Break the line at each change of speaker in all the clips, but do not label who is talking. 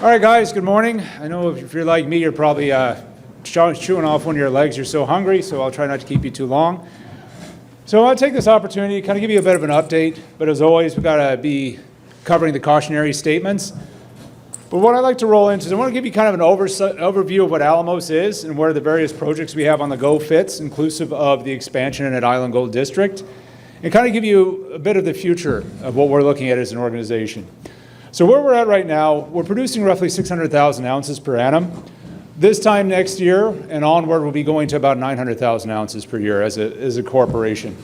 All right, guys, good morning. I know if you're like me, you're probably chewing off one of your legs. You're so hungry, so I'll try not to keep you too long. So I'll take this opportunity to kind of give you a bit of an update, but as always, we've got to be covering the cautionary statements. But what I'd like to roll into is I want to give you kind of an overview of what Alamos is and where the various projects we have on the go fits, inclusive of the expansion in an Island Gold District, and kind of give you a bit of the future of what we're looking at as an organization. So where we're at right now, we're producing roughly 600,000 ounces per annum. This time next year and onward, we'll be going to about 900,000 ounces per year as a corporation.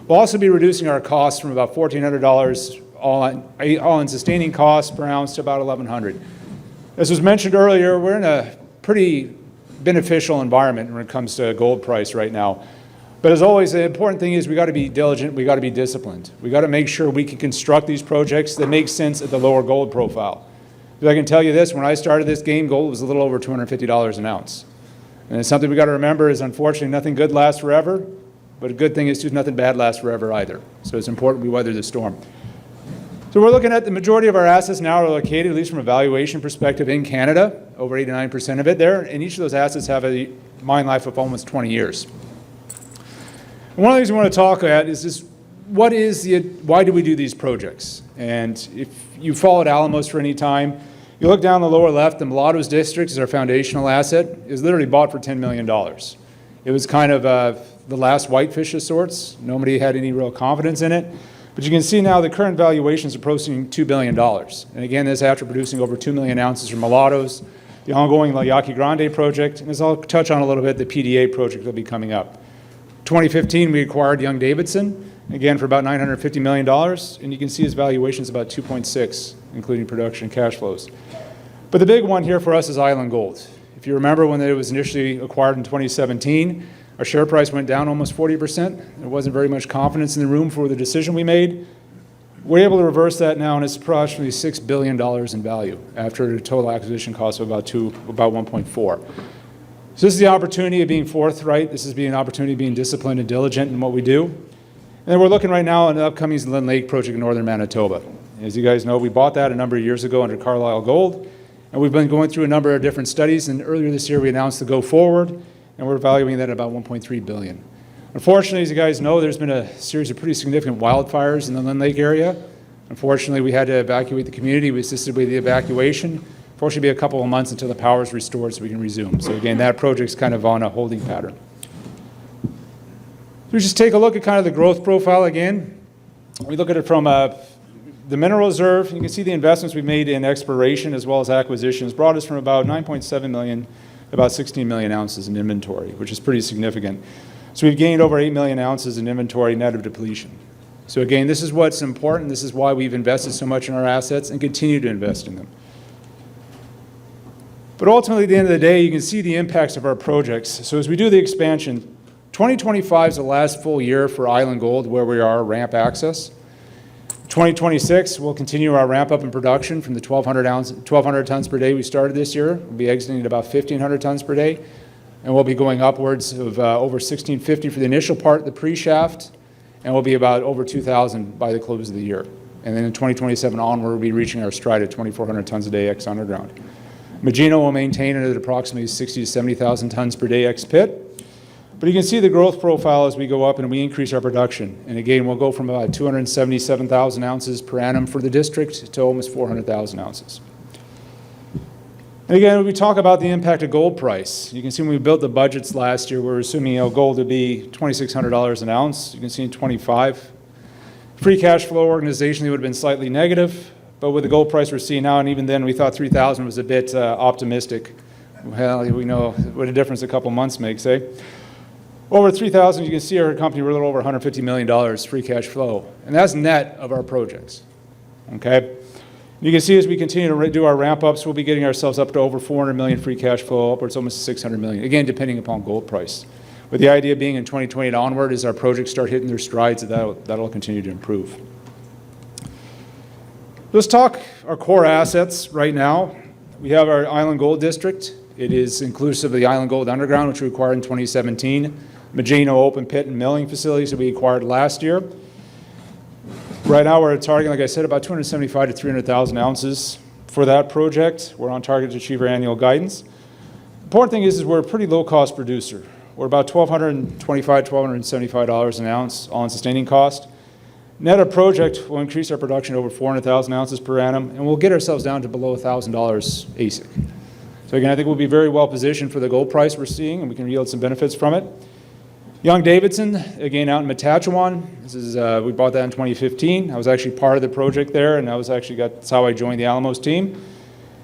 We'll also be reducing our costs from about $1,400 all-in sustaining costs per ounce to about $1,100. As was mentioned earlier, we're in a pretty beneficial environment when it comes to gold price right now. But as always, the important thing is we got to be diligent, we got to be disciplined. We got to make sure we can construct these projects that make sense at the lower gold profile. Because I can tell you this, when I started this game, gold was a little over $250 an ounce. And it's something we got to remember is unfortunately nothing good lasts forever, but a good thing is too, nothing bad lasts forever either. So it's important we weather the storm. So we're looking at the majority of our assets now are located, at least from a valuation perspective, in Canada, over 89% of it there, and each of those assets have a mine life of almost 20 years. One of the things we want to talk about is just why do we do these projects? And if you followed Alamos for any time, you look down the lower left, the Mulatos district is our foundational asset. It was literally bought for $10 million. It was kind of the last whitefish of sorts. Nobody had any real confidence in it. But you can see now the current valuation is approaching $2 billion. And again, this after producing over 2 million ounces from Mulatos, the ongoing La Yaqui Grande project, and as I'll touch on a little bit, the PDA project will be coming up. 2015, we acquired Young-Davidson, again for about $950 million, and you can see his valuation is about 2.6, including production and cash flows. But the big one here for us is Island Gold. If you remember when it was initially acquired in 2017, our share price went down almost 40%. There wasn't very much confidence in the room for the decision we made. We're able to reverse that now, and it's approximately $6 billion in value after a total acquisition cost of about 1.4. So this is the opportunity of being forthright. This is an opportunity of being disciplined and diligent in what we do. And then we're looking right now at the upcoming Lynn Lake project in northern Manitoba. As you guys know, we bought that a number of years ago under Carlisle Gold, and we've been going through a number of different studies, and earlier this year we announced the go forward, and we're valuing that at about $1.3 billion. Unfortunately, as you guys know, there's been a series of pretty significant wildfires in the Lynn Lake area. Unfortunately, we had to evacuate the community. We assisted with the evacuation. Fortunately, it'll be a couple of months until the power is restored so we can resume. So again, that project's kind of on a holding pattern. So we just take a look at kind of the growth profile again. We look at it from the mineral reserve. You can see the investments we've made in exploration as well as acquisitions brought us from about 9.7 million to about 16 million ounces in inventory, which is pretty significant. So we've gained over 8 million ounces in inventory net of depletion. So again, this is what's important. This is why we've invested so much in our assets and continue to invest in them. But ultimately, at the end of the day, you can see the impacts of our projects. So as we do the expansion, 2025 is the last full year for Island Gold where we are ramp access. 2026, we'll continue our ramp up in production from the 1,200 tons per day we started this year. We'll be exiting at about 1,500 tons per day. And we'll be going upwards of over 1,650 for the initial part, the pre-shaft, and we'll be about over 2,000 by the close of the year. And then in 2027 onward, we'll be reaching our stride at 2,400 tons a day ex underground. Magino will maintain it at approximately 60 to 70,000 tons per day ex pit. But you can see the growth profile as we go up and we increase our production. And again, we'll go from about 277,000 ounces per annum for the district to almost 400,000 ounces. And again, when we talk about the impact of gold price, you can see when we built the budgets last year, we're assuming gold to be $2,600 an ounce. You can see in 25. Free cash flow organizationally would have been slightly negative. But with the gold price we're seeing now, and even then we thought 3,000 was a bit optimistic. Well, we know what a difference a couple months makes, eh? Over 3,000, you can see our company, we're a little over $150 million free cash flow. And that's net of our projects, okay? You can see as we continue to do our ramp ups, we'll be getting ourselves up to over 400 million free cash flow, upwards almost 600 million, again, depending upon gold price. With the idea being in 2020 and onward, as our projects start hitting their strides, that'll continue to improve. Let's talk our core assets right now. We have our Island Gold District. It is inclusive of the Island Gold Underground, which we acquired in 2017. Magino open pit and milling facilities that we acquired last year. Right now we're targeting, like I said, about 275 to 300,000 ounces. for that project. We're on target to achieve our annual guidance. The important thing is we're a pretty low-cost producer. We're about $1,225, $1,275 an ounce on sustaining cost. Net of project will increase our production over 400,000 ounces per annum, and we'll get ourselves down to below $1,000 AISC. So again, I think we'll be very well positioned for the gold price we're seeing, and we can yield some benefits from it. Young-Davidson, again out in Matachewan. This is, we bought that in 2015. I was actually part of the project there, and that's how I joined the Alamos team.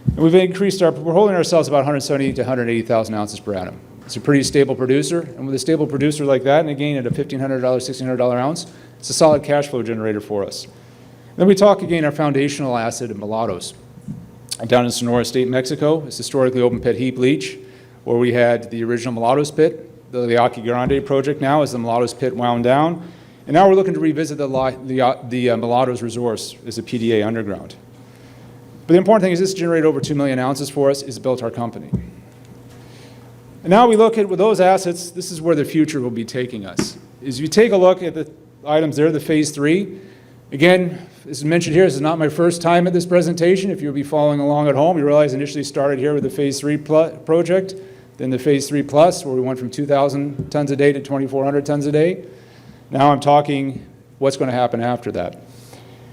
And we've increased we're holding ourselves about 170 to 180,000 ounces per annum. It's a pretty stable producer, and with a stable producer like that, and again at a $1,500, $1,600 ounce, it's a solid cash flow generator for us. Then we talk again our foundational asset in Mulatos. Down in Sonora State, Mexico, it's historically open pit heap leach, where we had the original Mulatos pit. The Aki Grande project now is the Mulatos pit wound down, and now we're looking to revisit the Mulatos resource as a PDA underground. But the important thing is this generated over 2 million ounces for us. It's built our company. And now we look at with those assets, this is where the future will be taking us. As you take a look at the items there, the phase 3, again, as mentioned here, this is not my first time at this presentation. If you'll be following along at home, you realize I initially started here with the phase 3 project, then the phase 3 plus, where we went from 2,000 tons a day to 2,400 tons a day. Now I'm talking what's going to happen after that.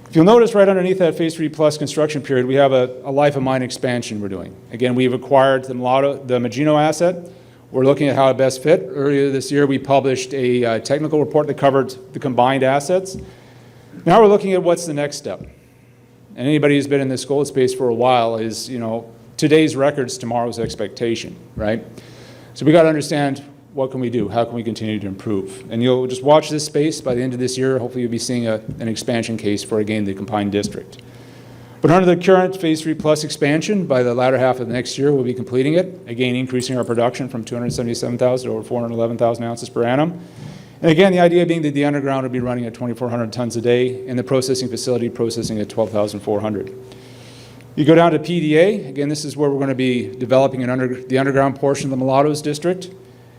If you'll notice right underneath that phase 3 plus construction period, we have a life of mine expansion we're doing. Again, we've acquired the Magino asset. We're looking at how it best fit. Earlier this year, we published a technical report that covered the combined assets. Now we're looking at what's the next step. And anybody who's been in this gold space for a while is, today's record's tomorrow's expectation, right? So we got to understand what can we do? How can we continue to improve? And you'll just watch this space. By the end of this year, hopefully you'll be seeing an expansion case for, again, the combined district. But under the current phase 3 plus expansion, by the latter half of the next year, we'll be completing it, again, increasing our production from 277,000 to over 411,000 ounces per annum. And again, the idea being that the underground will be running at 2,400 tons a day, and the processing facility processing at 12,400. You go down to PDA, again, this is where we're going to be developing the underground portion of the Mulatos district,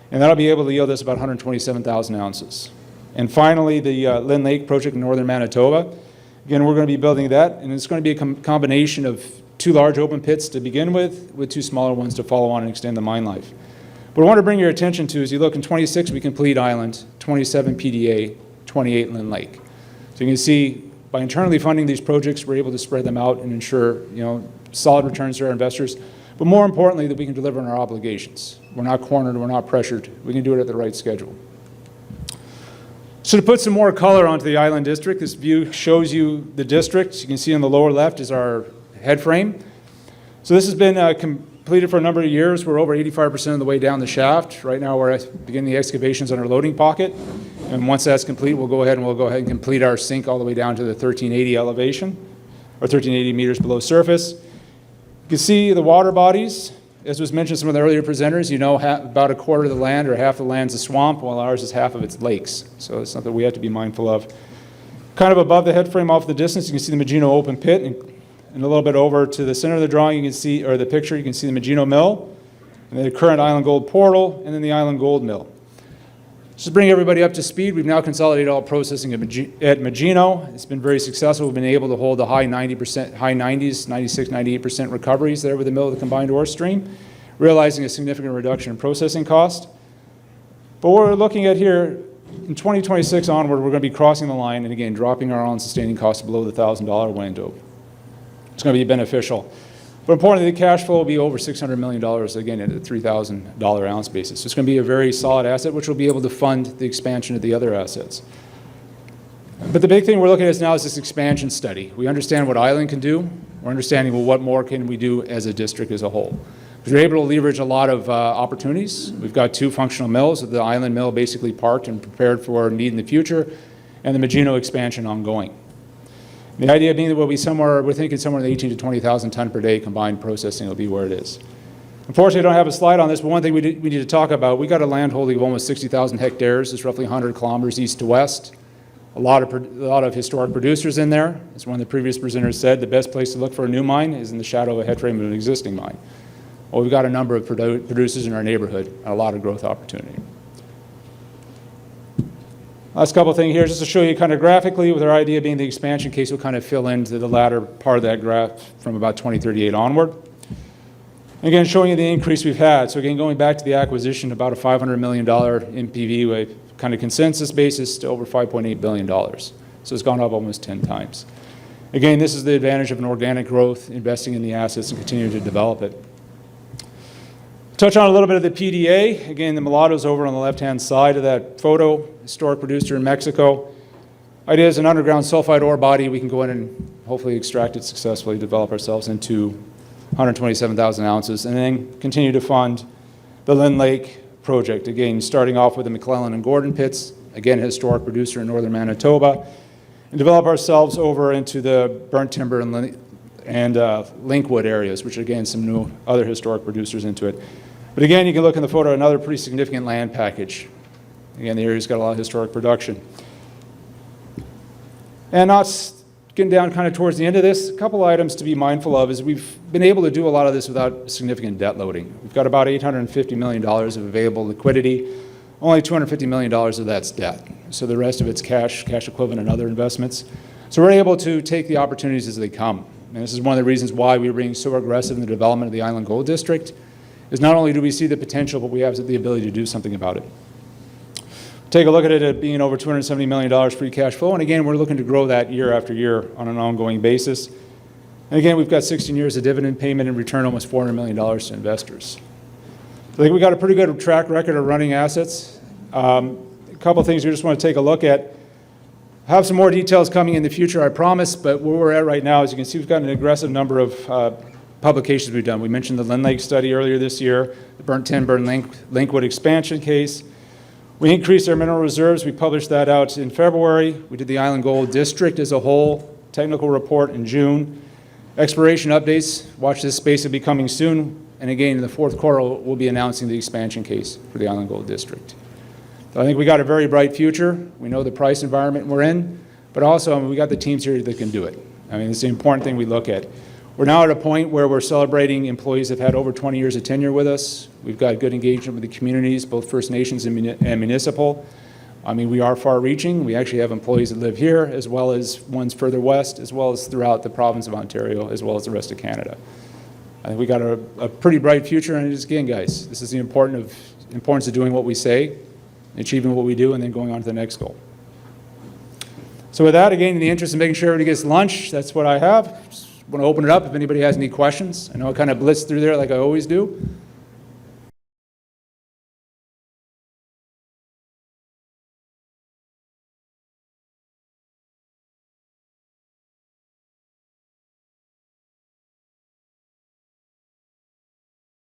and that'll be able to yield us about 127,000 ounces. And finally, the Lynn Lake project in northern Manitoba. Again, we're going to be building that, and it's going to be a combination of 2 large open pits to begin with 2 smaller ones to follow on and extend the mine life. What I want to bring your attention to is you look in 26, we complete Island, 27 PDA, 28 Lynn Lake. So you can see by internally funding these projects, we're able to spread them out and ensure solid returns to our investors, but more importantly, that we can deliver on our obligations. We're not cornered, we're not pressured. We can do it at the right schedule. So to put some more color onto the Island District, this view shows you the district. You can see on the lower left is our head frame. So this has been completed for a number of years. We're over 85% of the way down the shaft. Right now we're beginning the excavations on our loading pocket. And once that's complete, we'll go ahead and complete our sink all the way down to the 1380 elevation, or 1380 meters below surface. You can see the water bodies. As was mentioned, some of the earlier presenters, about a quarter of the land or half the land's a swamp, while ours is half of its lakes. So it's something we have to be mindful of. Kind of above the head frame off the distance, you can see the Magino open pit, and a little bit over to the center of the drawing, you can see, or the picture, you can see the Magino mill, and the current Island Gold portal, and then the Island Gold mill. Just to bring everybody up to speed, we've now consolidated all processing at Magino. It's been very successful. We've been able to hold the high 90s, 96, 98% recoveries there with the mill of the combined ore stream, realizing a significant reduction in processing cost. But what we're looking at here, in 2026 onward, we're going to be crossing the line and again, dropping our own sustaining costs below the $1,000 window. It's going to be beneficial. But importantly, the cash flow will be over $600 million, again, at a $3,000 ounce basis. So it's going to be a very solid asset, which will be able to fund the expansion of the other assets. But the big thing we're looking at now is this expansion study. We understand what Island can do. We're understanding, well, what more can we do as a district as a whole. Because we're able to leverage a lot of opportunities. We've got 2 functional mills, the Island mill basically parked and prepared for need in the future, and the Magino expansion ongoing. The idea being that we're thinking somewhere in the 18 to 20,000 ton per day combined processing will be where it is. Unfortunately, I don't have a slide on this, but one thing we need to talk about, we got a land holding of almost 60,000 hectares. It's roughly 100 kilometers east to west. A lot of historic producers in there. As one of the previous presenters said, the best place to look for a new mine is in the shadow of a head frame of an existing mine. Well, we've got a number of producers in our neighborhood, and a lot of growth opportunity. Last couple of things here, just to show you kind of graphically, with our idea being the expansion case will kind of fill into the latter part of that graph from about 2038 onward. Again, showing you the increase we've had. So again, going back to the acquisition, about a $500 million NPV with kind of consensus basis to over $5.8 billion. So it's gone up almost 10 times. Again, this is the advantage of an organic growth, investing in the assets and continuing to develop it. Touch on a little bit of the PDA. Again, the Mulatos over on the left-hand side of that photo, historic producer in Mexico. Idea is an underground sulfide ore body. We can go in and hopefully extract it successfully, develop ourselves into 127,000 ounces, and then continue to fund the Lynn Lake project. Again, starting off with the McClellan and Gordon pits, again, a historic producer in northern Manitoba, and develop ourselves over into the burnt timber and Linkwood areas, which again, some new other historic producers into it. But again, you can look in the photo, another pretty significant land package. Again, the area's got a lot of historic production. And not getting down kind of towards the end of this, a couple items to be mindful of is we've been able to do a lot of this without significant debt loading. We've got about $850 million of available liquidity. Only $250 million of that's debt. So the rest of it's cash, cash equivalent, and other investments. So we're able to take the opportunities as they come. And this is one of the reasons why we're being so aggressive in the development of the Island Gold District, is not only do we see the potential, but we have the ability to do something about it. Take a look at it at being over $270 million free cash flow. And again, we're looking to grow that year after year on an ongoing basis. And again, we've got 16 years of dividend payment and return almost $400 million to investors. So I think we've got a pretty good track record of running assets. A couple of things we just want to take a look at. Have some more details coming in the future, I promise, but where we're at right now, as you can see, we've got an aggressive number of publications we've done. We mentioned the Lynn Lake study earlier this year, the burnt timber and Linkwood expansion case. We increased our mineral reserves. We published that out in February. We did the Island Gold District as a whole, technical report in June. Exploration updates, watch this space, will be coming soon. And again, in the fourth quarter, we'll be announcing the expansion case for the Island Gold District. So I think we got a very bright future. We know the price environment we're in, but also we got the teams here that can do it. I mean, it's the important thing we look at. We're now at a point where we're celebrating employees that have had over 20 years of tenure with us. We've got good engagement with the communities, both First Nations and municipal. I mean, we are far-reaching. We actually have employees that live here, as well as ones further west, as well as throughout the province of Ontario, as well as the rest of Canada. I think we got a pretty bright future, and just, again, guys, this is the importance of doing what we say, achieving what we do, and then going on to the next goal. So with that, again, in the interest of making sure everybody gets lunch, that's what I have. Just want to open it up if anybody has any questions. I know I kind of blitzed through there like I always do.